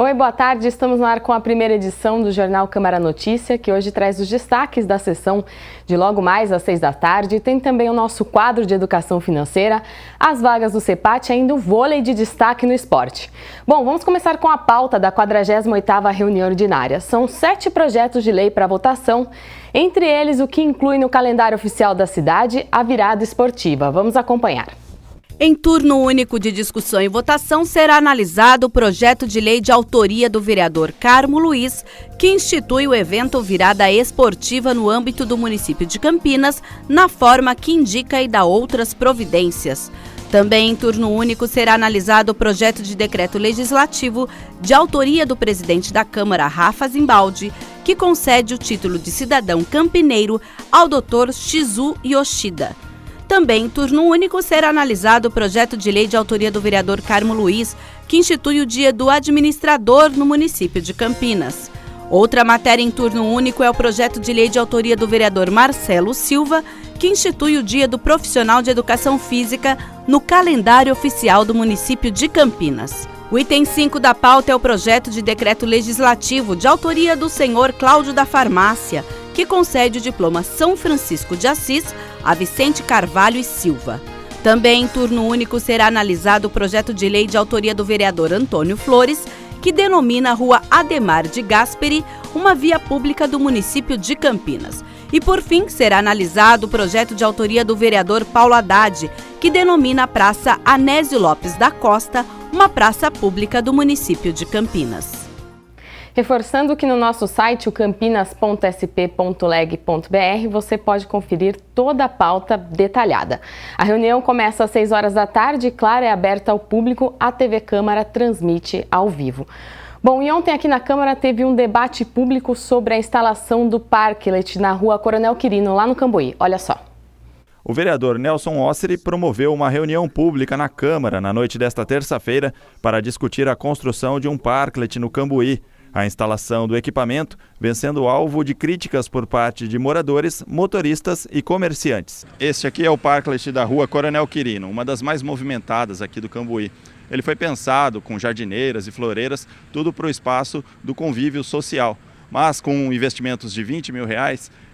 Oi, boa tarde. Estamos no ar com a primeira edição do Jornal Câmara Notícia, que hoje traz os destaques da sessão de logo mais às 6 da tarde. Tem também o nosso quadro de educação financeira, as vagas do CEPAT e ainda o vôlei de destaque no esporte. Bom, vamos começar com a pauta da 48ª reunião ordinária. São 7 projetos de lei para votação, entre eles o que inclui no calendário oficial da cidade a virada esportiva. Vamos acompanhar. Em turno único de discussão e votação, será analisado o projeto de lei de autoria do vereador Carmo Luiz, que institui o evento Virada Esportiva no âmbito do município de Campinas, na forma que indica e dá outras providências. Também em turno único será analisado o projeto de decreto legislativo de autoria do presidente da Câmara, Rafa Zimbaldi, que concede o título de cidadão campineiro ao Dr. Shizu Yoshida. Também em turno único será analisado o projeto de lei de autoria do vereador Carmo Luiz, que institui o Dia do Administrador no município de Campinas. Outra matéria em turno único é o projeto de lei de autoria do vereador Marcelo Silva, que institui o Dia do Profissional de Educação Física no calendário oficial do município de Campinas. O item 5 da pauta é o projeto de decreto legislativo de autoria do senhor Cláudio da Farmácia, que concede o diploma São Francisco de Assis a Vicente Carvalho e Silva. Também em turno único será analisado o projeto de lei de autoria do vereador Antônio Flores, que denomina a Rua Ademar de Gasperi uma via pública do município de Campinas. E por fim, será analisado o projeto de autoria do vereador Paulo Haddad, que denomina a Praça Anésio Lopes da Costa uma praça pública do município de Campinas. Reforçando que no nosso site, o campinas.sp.leg.br, você pode conferir toda a pauta detalhada. A reunião começa às 6 horas da tarde e, claro, é aberta ao público. A TV Câmara transmite ao vivo. Bom, e ontem aqui na Câmara teve um debate público sobre a instalação do parklet na Rua Coronel Quirino, lá no Cambuí. Olha só. O vereador Nelson Osseri promoveu uma reunião pública na Câmara na noite desta terça-feira para discutir a construção de um parklet no Cambuí. A instalação do equipamento vem sendo alvo de críticas por parte de moradores, motoristas e comerciantes. Este aqui é o parklet da Rua Coronel Quirino, uma das mais movimentadas aqui do Cambuí. Ele foi pensado com jardineiras e floreiras, tudo para o espaço do convívio social. Mas com investimentos de R$20 mil,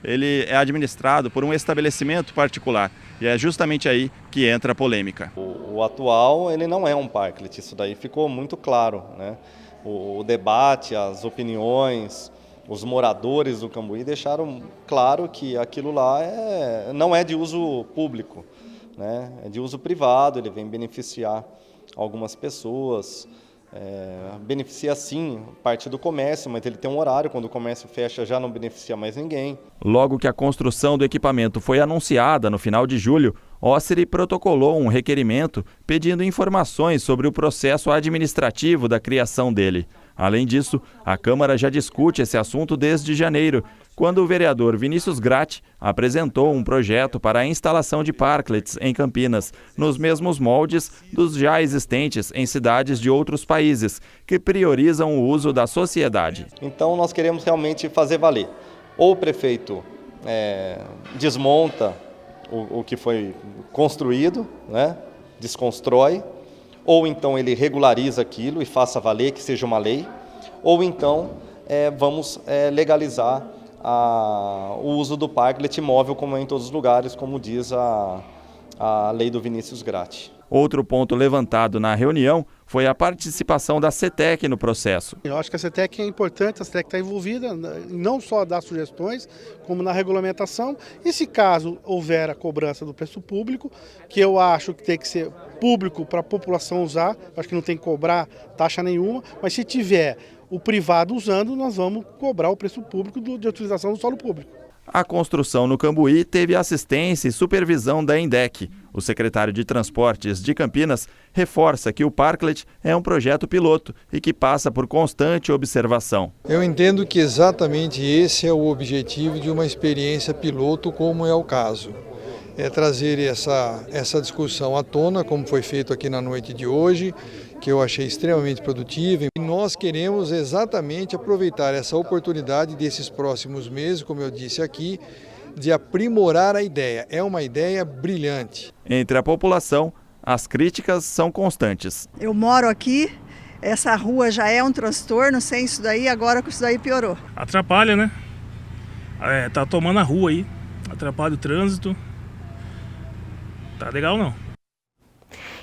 ele é administrado por um estabelecimento particular. E é justamente aí que entra a polêmica. O atual ele não é um parklet, isso daí ficou muito claro, né? O debate, as opiniões, os moradores do Cambuí deixaram claro que aquilo lá não é de uso público, né? É de uso privado, ele vem beneficiar algumas pessoas, beneficia sim parte do comércio, mas ele tem um horário, quando o comércio fecha já não beneficia mais ninguém. Logo que a construção do equipamento foi anunciada no final de julho, Osseri protocolou um requerimento pedindo informações sobre o processo administrativo da criação dele. Além disso, a Câmara já discute esse assunto desde janeiro, quando o vereador Vinícius Gratti apresentou um projeto para a instalação de parklets em Campinas, nos mesmos moldes dos já existentes em cidades de outros países, que priorizam o uso da sociedade. Então nós queremos realmente fazer valer. Ou o prefeito desmonta o que foi construído, né? Desconstrói, ou então ele regulariza aquilo e faça valer, que seja uma lei, ou então vamos legalizar o uso do parklet móvel como é em todos os lugares, como diz a lei do Vinícius Gratti. Outro ponto levantado na reunião foi a participação da CETEC no processo. Eu acho que a CETEC é importante, a CETEC está envolvida, não só dar sugestões, como na regulamentação. E se caso houver a cobrança do preço público, que eu acho que tem que ser público para a população usar, acho que não tem que cobrar taxa nenhuma, mas se tiver o privado usando, nós vamos cobrar o preço público de utilização do solo público. A construção no Cambuí teve assistência e supervisão da INDEC. O secretário de Transportes de Campinas reforça que o parklet é um projeto piloto e que passa por constante observação. Eu entendo que exatamente esse é o objetivo de uma experiência piloto, como é o caso. É trazer essa discussão à tona, como foi feito aqui na noite de hoje, que eu achei extremamente produtiva. E nós queremos exatamente aproveitar essa oportunidade desses próximos meses, como eu disse aqui, de aprimorar a ideia. É uma ideia brilhante. Entre a população, as críticas são constantes. Eu moro aqui, Essa rua já é um transtorno, sem isso daí, agora com isso daí piorou. Atrapalha, né? Tá tomando a rua aí, atrapalha o trânsito. Tá legal não.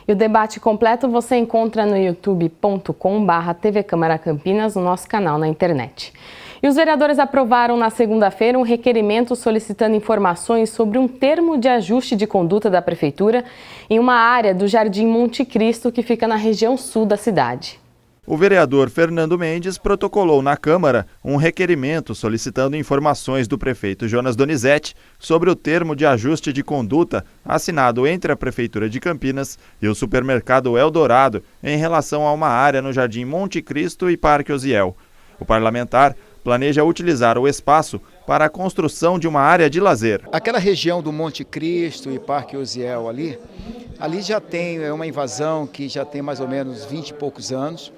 E o debate completo você encontra no youtube.com/TV Câmara Campinas, no nosso canal na internet. E os vereadores aprovaram na segunda-feira um requerimento solicitando informações sobre um termo de ajuste de conduta da Prefeitura em uma área do Jardim Monte Cristo que fica na região sul da cidade. O vereador Fernando Mendes protocolou na Câmara um requerimento solicitando informações do prefeito Jonas Donizete sobre o termo de ajuste de conduta assinado entre a Prefeitura de Campinas e o supermercado Eldorado em relação a uma área no Jardim Monte Cristo e Parque Osiel. O parlamentar planeja utilizar o espaço para a construção de uma área de lazer. Aquela região do Monte Cristo e Parque Osiel ali já tem uma invasão que já tem mais ou menos 20 e poucos anos.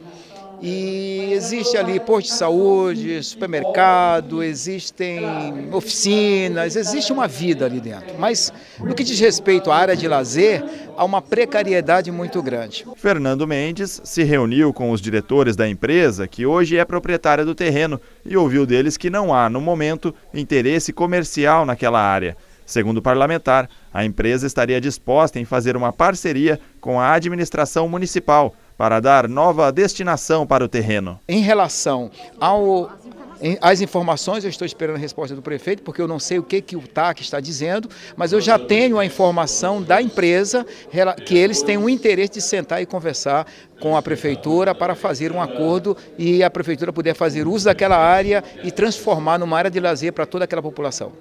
E existe ali posto de saúde, supermercado, existem oficinas, existe uma vida ali dentro. Mas no que diz respeito à área de lazer, há uma precariedade muito grande. Fernando Mendes se reuniu com os diretores da empresa, que hoje é proprietária do terreno, e ouviu deles que não há, no momento, interesse comercial naquela área. Segundo o parlamentar, a empresa estaria disposta em fazer uma parceria com a administração municipal para dar nova destinação para o terreno. Em relação às informações, eu estou esperando a resposta do prefeito, porque eu não sei o que o TAC está dizendo, mas eu já tenho a informação da empresa que eles têm um interesse de sentar e conversar com a prefeitura para fazer um acordo e a prefeitura poder fazer uso daquela área e transformar numa área de lazer para toda aquela população.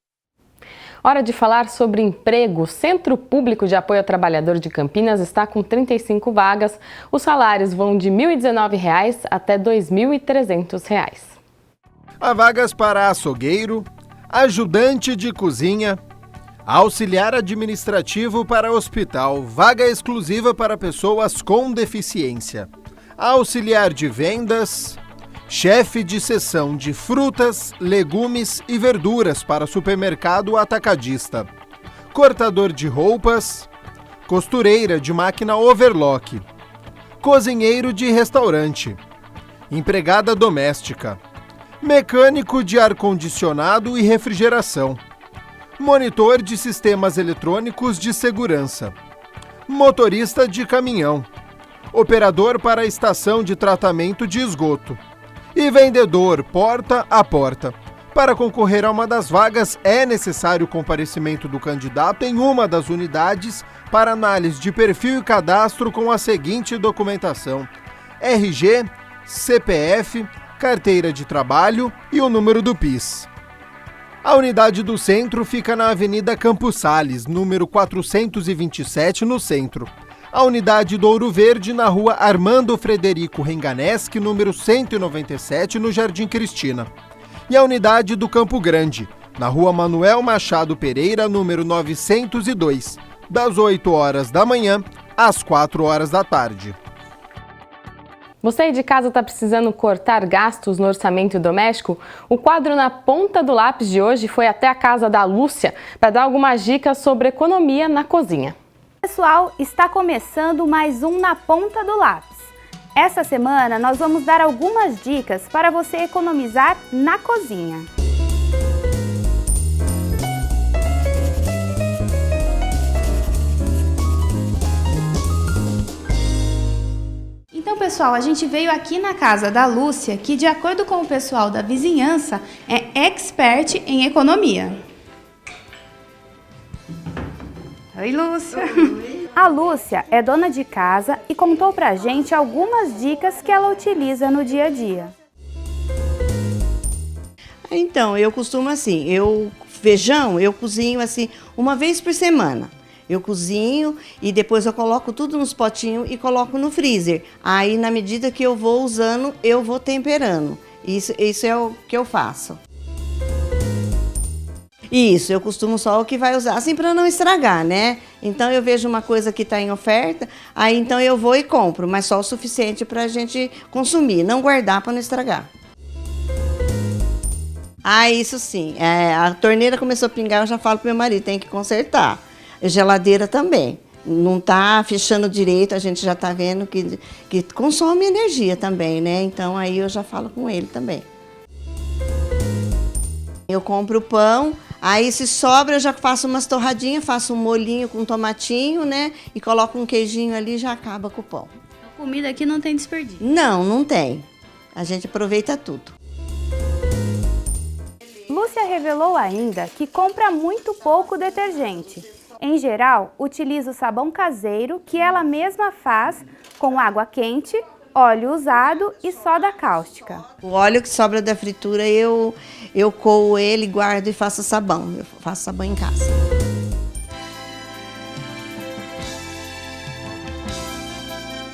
Hora de falar sobre emprego. O Centro Público de Apoio ao Trabalhador de Campinas está com 35 vagas. Os salários vão de R$ 1.019 até R$ 2.300. Há vagas para açougueiro, ajudante de cozinha, auxiliar administrativo para hospital, vaga exclusiva para pessoas com deficiência, auxiliar de vendas, chefe de seção de frutas, legumes e verduras para supermercado atacadista, cortador de roupas, costureira de máquina overlock, cozinheiro de restaurante, empregada doméstica, mecânico de ar-condicionado e refrigeração, monitor de sistemas eletrônicos de segurança, motorista de caminhão, operador para a estação de tratamento de esgoto e vendedor porta a porta. Para concorrer a uma das vagas, é necessário o comparecimento do candidato em uma das unidades para análise de perfil e cadastro com a seguinte documentação: RG, CPF, carteira de trabalho e o número do PIS. A unidade do centro fica na Avenida Campos Sales, número 427, no centro. A unidade do Ouro Verde na rua Armando Frederico Renganeschi, número 197, no Jardim Cristina. E a unidade do Campo Grande, na rua Manuel Machado Pereira, número 902, das 8 horas da manhã às 4 horas da tarde. Você aí de casa está precisando cortar gastos no orçamento doméstico? O quadro Na Ponta do Lápis de hoje foi até a casa da Lúcia para dar algumas dicas sobre economia na cozinha. Pessoal, está começando mais um Na Ponta do Lápis. Essa semana nós vamos dar algumas dicas para você economizar na cozinha. Então, pessoal, a gente veio aqui na casa da Lúcia, que de acordo com o pessoal da vizinhança, é expert em economia. Oi, Lúcia! A Lúcia é dona de casa e contou pra gente algumas dicas que ela utiliza no dia a dia. Então, eu costumo assim, feijão eu cozinho assim uma vez por semana. Eu cozinho e depois eu coloco tudo nos potinhos e coloco no freezer. Aí, na medida que eu vou usando, eu vou temperando. Isso é o que eu faço. Isso, eu costumo só o que vai usar, assim para não estragar, né? Então eu vejo uma coisa que está em oferta, aí então eu vou e compro, mas só o suficiente para a gente consumir, não guardar para não estragar. Ah, isso sim, a torneira começou a pingar, eu já falo pro meu marido, tem que consertar. A geladeira também, não está fechando direito, a gente já está vendo que consome energia também, né? Então aí eu já falo com ele também. Eu compro pão, aí se sobra eu já faço umas torradinhas, faço um molhinho com tomatinho, né? E coloco um queijinho ali e já acaba com o pão. A comida aqui não tem desperdício. Não tem. A gente aproveita tudo. Lúcia revelou ainda que compra muito pouco detergente. Em geral, utiliza o sabão caseiro que ela mesma faz com água quente, óleo usado e soda cáustica. O óleo que sobra da fritura eu coo ele, guardo e faço sabão. Eu faço sabão em casa.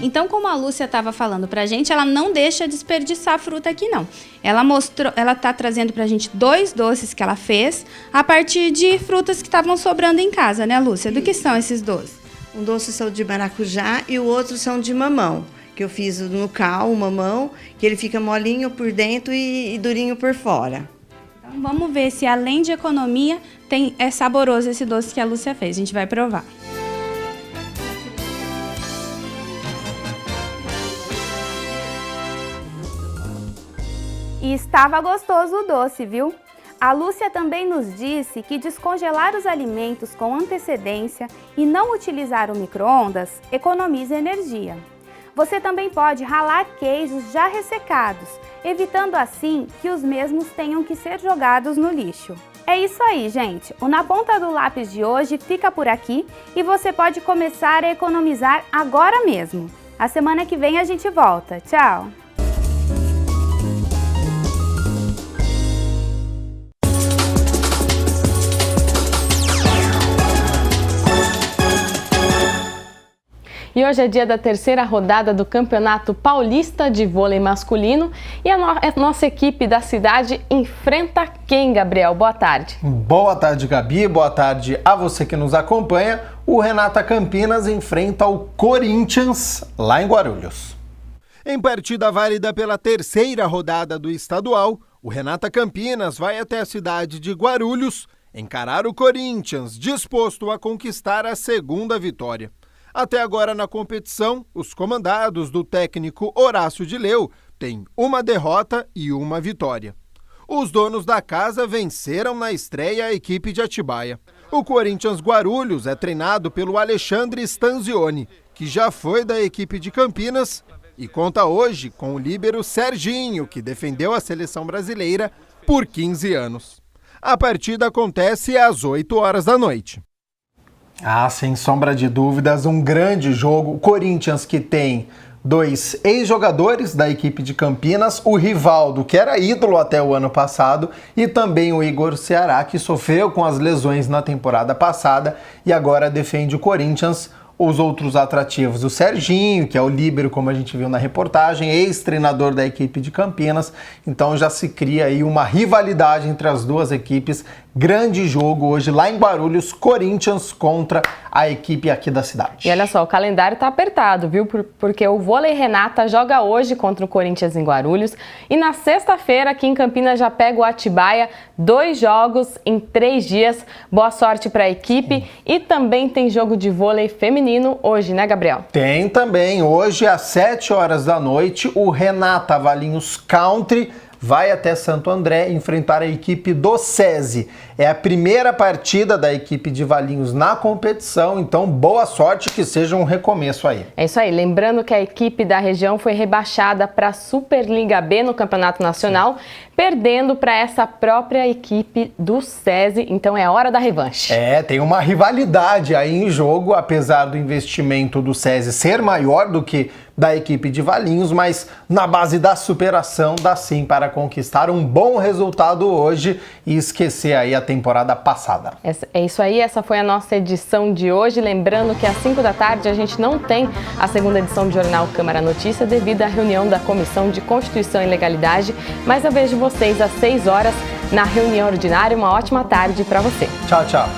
Então, como a Lúcia estava falando pra gente, ela não deixa desperdiçar fruta aqui não. Ela tá trazendo pra gente 2 doces que ela fez a partir de frutas que estavam sobrando em casa, né, Lúcia? Do que são esses doces? Um doce são de maracujá e o outro são de mamão, que eu fiz no cal, o mamão, que ele fica molinho por dentro e durinho por fora. Então, vamos ver se além de economia, é saboroso esse doce que a Lúcia fez. A gente vai provar. E estava gostoso o doce, viu? A Lúcia também nos disse que descongelar os alimentos com antecedência e não utilizar o micro-ondas economiza energia. Você também pode ralar queijos já ressecados, evitando assim que os mesmos tenham que ser jogados no lixo. É isso aí, gente! O Na Ponta do Lápis de hoje fica por aqui e você pode começar a economizar agora mesmo. A semana que vem a gente volta. Tchau! E hoje é dia da terceira rodada do Campeonato Paulista de Vôlei Masculino e a nossa equipe da cidade enfrenta quem, Gabriel? Boa tarde. Boa tarde, Gabi. Boa tarde a você que nos acompanha. O Renata Campinas enfrenta o Corinthians lá em Guarulhos. Em partida válida pela terceira rodada do estadual, o Renata Campinas vai até a cidade de Guarulhos encarar o Corinthians, disposto a conquistar a segunda vitória. Até agora na competição, os comandados do técnico Horácio de Leu têm uma derrota e uma vitória. Os donos da casa venceram na estreia a equipe de Atibaia. O Corinthians Guarulhos é treinado pelo Alexandre Stanzioni, que já foi da equipe de Campinas e conta hoje com o líbero Serginho, que defendeu a seleção brasileira por 15 anos. A partida acontece às 8 horas da noite. Sem sombra de dúvidas, um grande jogo. O Corinthians que tem 2 ex-jogadores da equipe de Campinas, o Rivaldo, que era ídolo até o ano passado, e também o Igor Ceará, que sofreu com as lesões na temporada passada e agora defende o Corinthians. Os outros atrativos, o Serginho, que é o líbero, como a gente viu na reportagem, ex-treinador da equipe de Campinas. Então já se cria aí uma rivalidade entre as duas equipes. Grande jogo hoje lá em Guarulhos, Corinthians contra a equipe aqui da cidade. E olha só, o calendário tá apertado, viu? Porque o Vôlei Renata joga hoje contra o Corinthians em Guarulhos e na sexta-feira aqui em Campinas já pega o Atibaia, 2 jogos em 3 dias. Boa sorte para a equipe. E também tem jogo de vôlei feminino hoje, né, Gabriel? Tem também. Hoje às 7 horas da noite, o Renata Valinhos Country vai até Santo André enfrentar a equipe do SESI. É a primeira partida da equipe de Valinhos na competição, então boa sorte, que seja um recomeço aí. É isso aí, lembrando que a equipe da região foi rebaixada para a Superliga B no Campeonato Nacional, perdendo para essa própria equipe do SESI, então é a hora da revanche. Tem uma rivalidade aí em jogo, apesar do investimento do SESI ser maior do que da equipe de Valinhos, mas na base da superação dá sim para conquistar um bom resultado hoje e esquecer aí a temporada passada. É isso aí, essa foi a nossa edição de hoje. Lembrando que às 5 da tarde a gente não tem a segunda edição do Jornal Câmara Notícia devido à reunião da Comissão de Constituição e Legalidade, mas eu vejo vocês às 6 horas na reunião ordinária. Uma ótima tarde para você. Tchau, tchau.